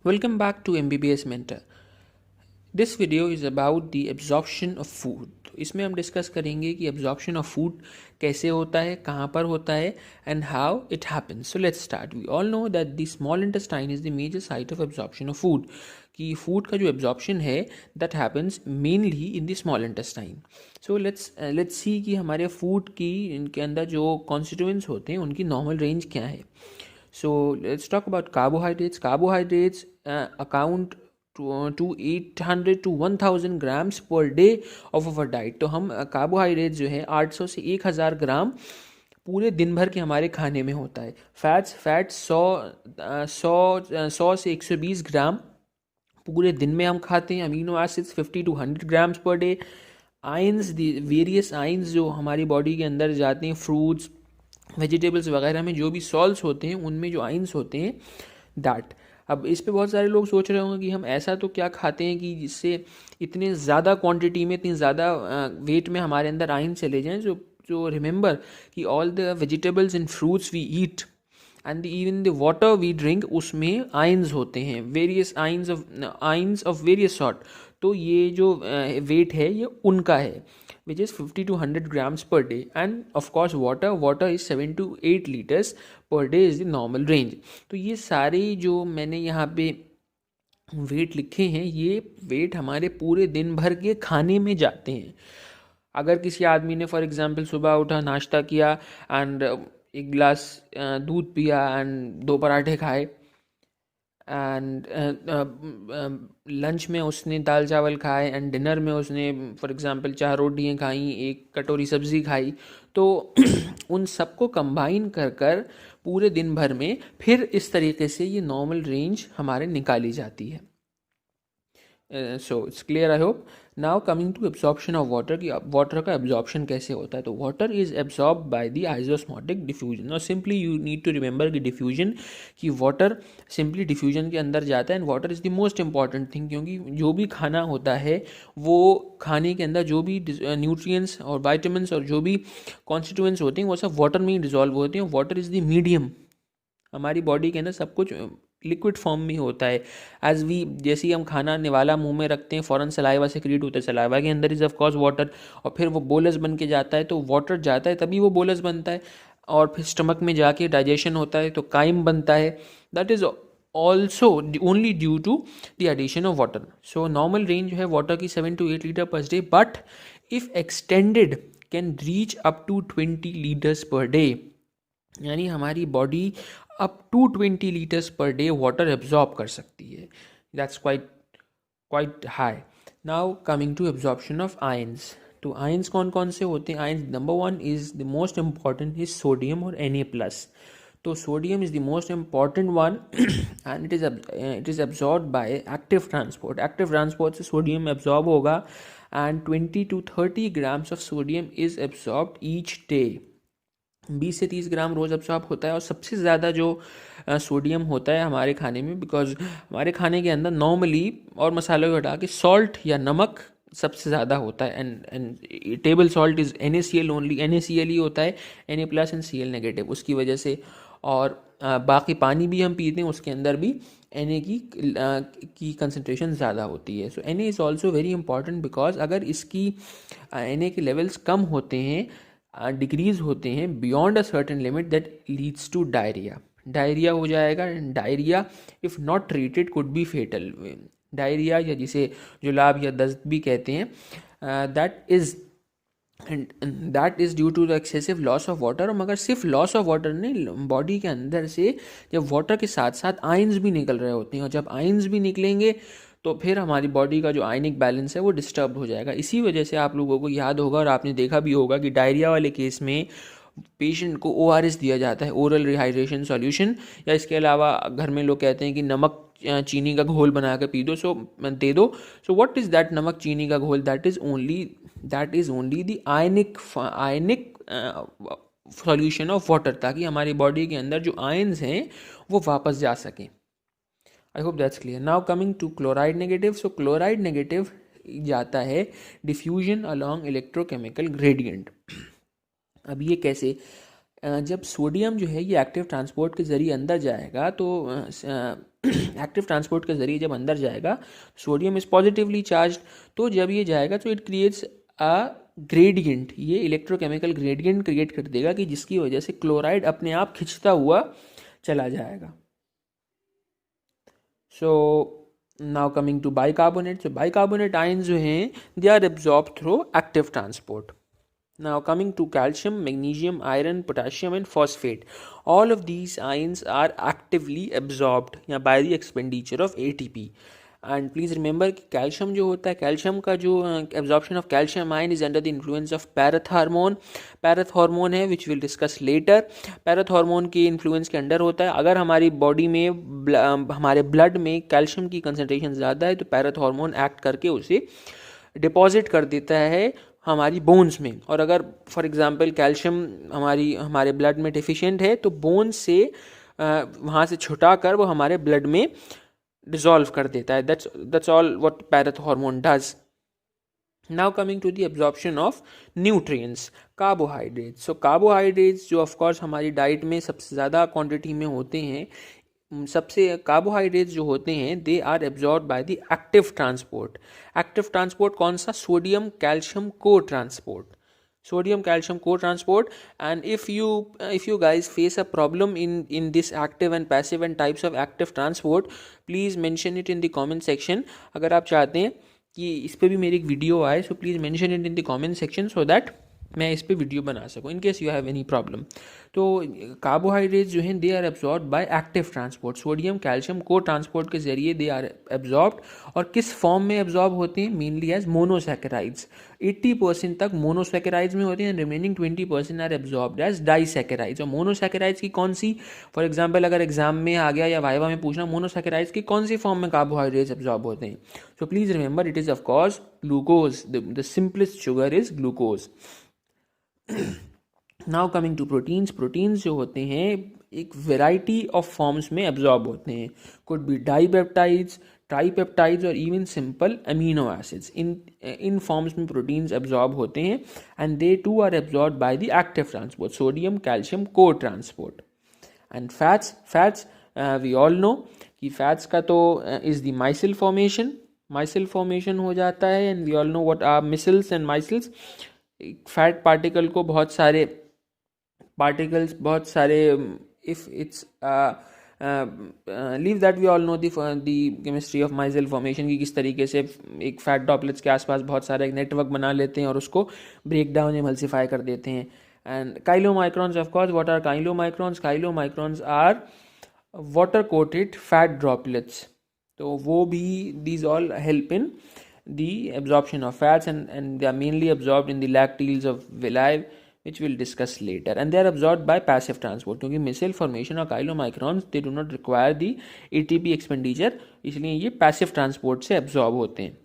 Welcome back to MBBS Mentor. This video is about the absorption of food. तो इसमें हम discuss करेंगे कि absorption of food कैसे होता है, कहाँ पर होता है and how it happens. So let's start. We all know that the small intestine is the major site of absorption of food. कि food का जो absorption है that happens mainly in the small intestine. So let's see कि हमारे food की इनके अंदर जो constituents होते हैं उनकी normal range क्या है. So let's talk about carbohydrates. Carbohydrates account to 800 to 1000 grams per day of our diet. तो हम कार्बोहाइड्रेट जो है 800 से 1000 ग्राम पूरे दिन भर के हमारे खाने में होता है. फैट्स 100 से 120 ग्राम पूरे दिन में हम खाते हैं. Amino acids 50 to 100 grams per day. Ions, various ions जो हमारी बॉडी के अंदर जाते हैं, फ्रूट्स वेजिटेबल्स वगैरह में जो भी सॉल्ट्स होते हैं उनमें जो आयंस होते हैं दैट. अब इस पे बहुत सारे लोग सोच रहे होंगे कि हम ऐसा तो क्या खाते हैं कि जिससे इतने ज़्यादा क्वांटिटी में, इतनी ज़्यादा वेट में हमारे अंदर आयन चले जाएं. जो रिमेंबर कि all the vegetables and fruits we eat and even the water we drink उसमें आयंस होते हैं, various ions of various sort. तो ये जो वेट है ये उनका है which is 50 to 100 grams per day. And of course water is 7 to 8 liters per day is the normal range. तो ये सारे जो मैंने यहाँ पे वेट लिखे हैं ये वेट हमारे पूरे दिन भर के खाने में जाते हैं. अगर किसी आदमी ने फॉर एग्जांपल सुबह उठा, नाश्ता किया एंड एक गिलास दूध पिया एंड 2 पराठे खाए एंड लंच में उसने दाल चावल खाए एंड डिनर में उसने फॉर एग्जांपल 4 रोटियां खाई, 1 कटोरी सब्ज़ी खाई, तो उन सबको कंबाइन कर कर पूरे दिन भर में फिर इस तरीके से ये नॉर्मल रेंज हमारे निकाली जाती है. So it's clear I hope. Now coming to absorption of water, कि वाटर का एब्जॉर्प्शन कैसे होता है. तो water is absorb by the isosmotic diffusion. और simply you need to remember कि डिफ्यूजन, कि वाटर सिंपली डिफ्यूजन के अंदर जाता है and water is the most important thing. क्योंकि जो भी खाना होता है वो खाने के अंदर जो भी न्यूट्रिएंट्स और वाइटामिन्स और जो भी कॉन्स्टिट्यूएंट्स होते हैं वो सब वाटर में ही डिजॉल्व होते हैं. Water is the medium. हमारी बॉडी के अंदर सब कुछ लिक्विड फॉर्म में होता है. एज वी, जैसे ही हम खाना निवाला मुंह में रखते हैं फ़ौरन सलाइवा सेक्रेट होता है, सलाइवा के अंदर इज़ ऑफ कोर्स वाटर, और फिर वो बोलस बन के जाता है. तो वाटर जाता है तभी वो बोलस बनता है, और फिर स्टमक में जाके डाइजेशन होता है तो काइम बनता है. That is also only due to the addition of water. So normal range जो है वाटर की 7 to 8 litre per day, but if extended can reach up to 20 litres per day. यानी हमारी body up to 20 litres per day water absorb कर सकती है. That's quite high. Now coming to absorption of ions. तो ions कौन कौन से होते हैं. Ions number 1 is the most important is sodium और Na+. तो sodium is the most important one and it is absorb by active transport. Active transport से sodium absorb होगा and 20 to 30 grams of sodium is absorb each day. 20 से 30 ग्राम रोज़ absorb होता है. और सबसे ज़्यादा जो सोडियम होता है हमारे खाने में, बिकॉज हमारे खाने के अंदर नॉर्मली और मसालों को हटा के सॉल्ट या नमक सबसे ज़्यादा होता है. And table salt is NaCl only. NaCl ही होता है, Na+ एंड Cl नेगेटिव, उसकी वजह से. और बाकी पानी भी हम पीते हैं उसके अंदर भी Na की कंसनट्रेशन ज़्यादा होती है. सो Na is also very important because अगर इसकी Na के लेवल्स कम होते हैं, डिक्रीज होते हैं beyond a certain limit, that leads to diarrhoea हो जाएगा. Diarrhoea if not treated could be fatal. Diarrhoea या जिसे जुलाब या दस्त भी कहते हैं, that is due to the excessive loss of water. मगर सिर्फ लॉस ऑफ वाटर नहीं, बॉडी के अंदर से जब वाटर के साथ साथ आयंस भी निकल रहे होते हैं, और जब आयंस भी निकलेंगे तो फिर हमारी बॉडी का जो आयनिक बैलेंस है वो डिस्टर्ब हो जाएगा. इसी वजह से आप लोगों को याद होगा और आपने देखा भी होगा कि डायरिया वाले केस में पेशेंट को ORS दिया जाता है, ओरल रिहाइड्रेशन सॉल्यूशन. या इसके अलावा घर में लोग कहते हैं कि नमक चीनी का घोल बना कर पी दो, दे दो. सो व्हाट इज़ दैट नमक चीनी का घोल? That is only the ionic solution of water, ताकि हमारी बॉडी के अंदर जो आयंस हैं वो वापस जा सकें. I hope that's clear. Now coming to chloride negative. So chloride negative जाता है डिफ्यूजन अलॉन्ग इलेक्ट्रोकेमिकल ग्रेडियंट. अब ये कैसे? जब सोडियम जो है ये एक्टिव ट्रांसपोर्ट के ज़रिए अंदर जाएगा तो एक्टिव ट्रांसपोर्ट के ज़रिए जब अंदर जाएगा, सोडियम इज़ पॉजिटिवली चार्ज, तो जब ये जाएगा तो इट क्रिएट्स अ ग्रेडियंट, ये इलेक्ट्रोकेमिकल ग्रेडियंट क्रिएट कर देगा कि जिसकी वजह से क्लोराइड अपने आप खिंचता हुआ चला जाएगा. So now coming to bicarbonate. So bicarbonate ions जो हैं they are absorb through active transport. Now coming to calcium, magnesium, iron, potassium and phosphate. All of these ions are actively absorbed by the expenditure of ATP. And please remember कि calcium जो होता है, calcium का जो absorption of calcium ion is under the influence of parath hormone. Parath hormone है which will discuss later. Parath hormone के influence के under होता है. अगर हमारी बॉडी में हमारे ब्लड में कैल्शियम की कंसनट्रेशन ज़्यादा है तो पैरथ हार्मोन एक्ट करके उसे डिपॉजिट कर देता है हमारी बोन्स में. और अगर फॉर एग्जांपल कैल्शियम हमारे ब्लड में डिफिशिएंट है तो बोन्स से वहाँ से छुटा कर वो हमारे ब्लड में डिसॉल्व कर देता है. That's all what parath hormone does. Now coming to the absorption of nutrients, carbohydrates. So carbohydrates जो ऑफकोर्स हमारी डाइट में सबसे ज़्यादा क्वांटिटी में होते हैं, सबसे कार्बोहाइड्रेट्स जो होते हैं they are absorb by the active transport. Active transport कौन सा? Sodium calcium co-transport. sodium calcium co-transport. And if you guys face a problem in this active and passive and types of active transport, please mention it in the comment section. अगर आप चाहते हैं कि इस पर भी मेरी एक वीडियो आए, so please mention it in the comment section so that मैं इस पर वीडियो बना सकूँ in case you have any problem. तो कार्बोहाइड्रेट्स जो हैं they are absorb by active transport. Sodium calcium co-transport के जरिए दे आर एब्जॉर्ब. और किस फॉर्म में एब्जॉर्ब होते हैं? Mainly as monosaccharides. 80% तक मोनोसैकेराइड्स में होते हैं, remaining 20% are absorbed as disaccharides. और मोनोसैकेराइड्स की कौन सी, फॉर एग्जाम्पल अगर एग्जाम में आ गया या वाइवा में पूछना मोनोसैकेराइड्स की कौन सी फॉर्म में कार्बोहाइड्रेट्स एब्जॉर्ब होते हैं, so please remember it is of course glucose. The simplest sugar is glucose. Now coming to proteins. Proteins जो होते हैं एक वेराइटी ऑफ फॉर्म्स में एब्जॉर्ब होते हैं. कुड बी डाईपेप्टाइड्स, ट्राईपेप्टाइड्स और इवन सिंपल अमीनो एसिड्स. इन फॉर्म्स में प्रोटीन्स एब्जॉर्ब होते हैं and they too are absorb by the active transport, sodium calcium co-transport. And fats we all know कि fats का तो इज द माइसिल फॉर्मेशन हो जाता है. And we all know what are micelles and micelles. Fat particle को बहुत सारे if it's leave that we all know the chemistry of micelle formation की किस तरीके से एक फैट ड्रॉपलेट्स के आसपास बहुत सारा एक नेटवर्क बना लेते हैं और उसको ब्रेक डाउन एमल्सिफाई कर देते हैं. And chylomicrons, of course what are chylomicrons? Chylomicrons are water coated fat droplets. तो वो भी these all help in the absorption of fats and they are mainly absorbed in the lacteals of villi, which we'll discuss later. And they are absorbed by passive transport क्योंकि micelle formation और chylomicrons they do not require the ATP expenditure, इसलिए ये passive transport से absorb होते हैं.